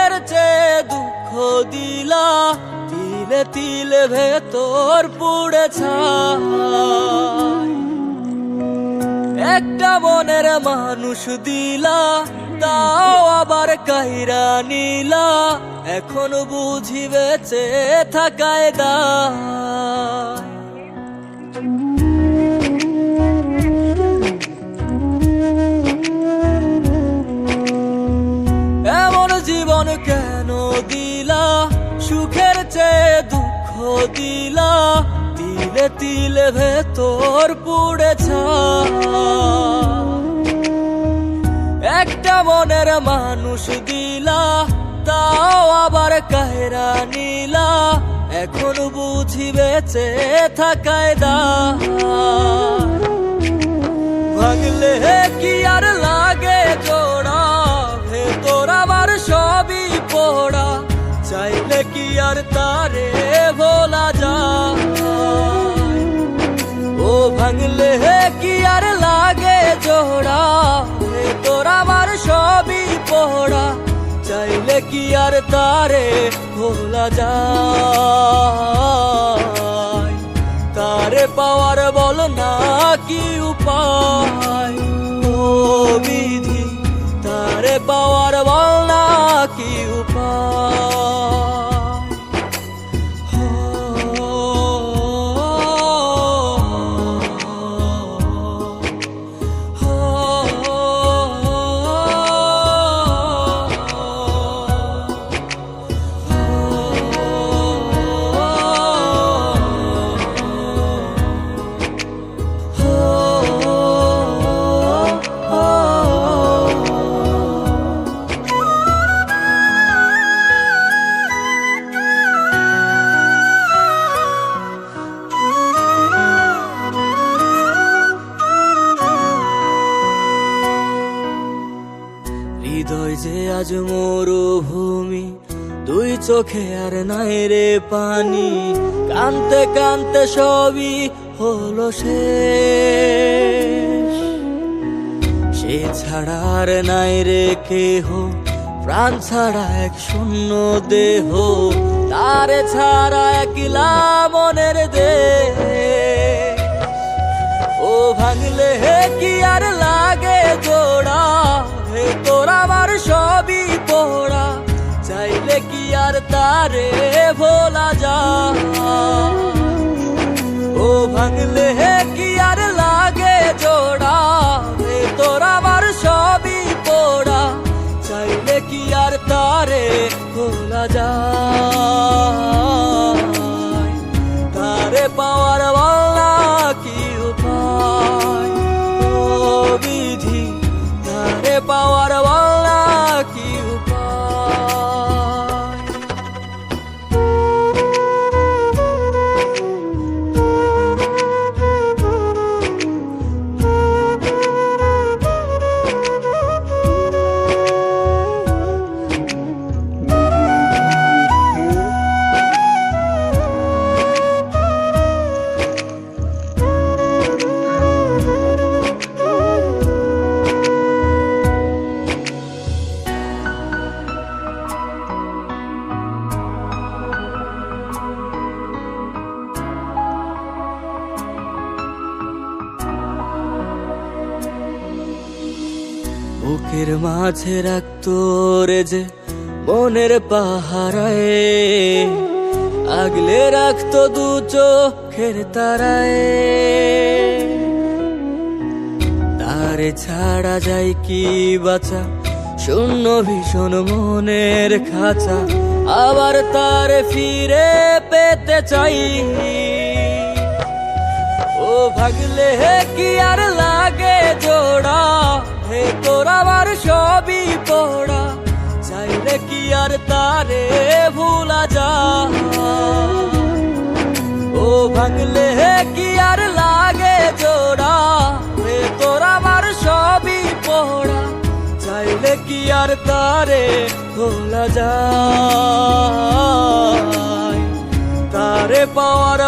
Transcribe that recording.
সুখের চেয়ে দুঃখ দিলা, তিলে তিলে ভেতর পুড়ে ছাই। একটা মনের মানুষ দিলা, তাও আবার কাইরা নিলা, এখন বুঝি বেঁচে থাকায় দায়। এমন জীবন কেন দিলা, সুখের চেয়ে দুঃখ দিলা, তিলে তিলে ভেতর পুড়ে ছাই। একটা মনের মানুষ দিলা, তাও আবার কাহেরা নিলা, এখন বুঝি বেঁচে থাকায় দায়। ভাঙলে কি আর লাগে জোড়া, ভেতর আমার সবই পোড়া, চাইলে কি আর তারে ভোলা যায়। ও ভাঙলে কি আর লাগে জোড়া, ভেতর আমার সবই পোড়া, চাইলে কি আর তারে ভোলা যায়। তারে পাওয়ার বল না কি উপায়, ও বিধি তারে পাওয়ার বল না কি উপায়। হৃদয় যে আজ মরুভূমি, দুই চোখে আর নাই রে পানি, কানতে কানতে সবই হলো শেষ। সে ছাড়া আর নাই রে কেহ, প্রাণ ছাড়া এক শূন্য দেহ, তারে ছাড়া একলা মনের দেহ। ও ভাঙলে কি আর লাগে জোড়া, ভেতর আমার সবই পোড়া, চাইলে কি আর তারে ভোলা যায়। ও ভাঙলে কি আর লাগে জোড়া, ভেতর আমার সবই পোড়া, চাইলে কি আর তারে ভোলা যায়। তারে পাওয়ার বলা কি উপায়, ও বিধি তারে পাওয়ার বলা কি উপায়। বুকের মাঝে রাখতো রে যে মনের পাহারায়, আগলে রাখতো দু চোখের তারায়। তারে ছাড়া যায় কি বাঁচা, শূন্য ভীষণ মনের খাঁচা, আবার তারে ফিরে পেতে চাই। ও ভাগলে কি আর লাগে জোড়া, ভেতর আমার সবই পোড়া, চাইলে কি আর তারে ভোলা যায়। ও ভাঙলে কি আর লাগে জোড়া, ভেতর আমার সবই পোড়া, চাইলে কি আর তারে ভোলা যায়। তারে পাওয়ার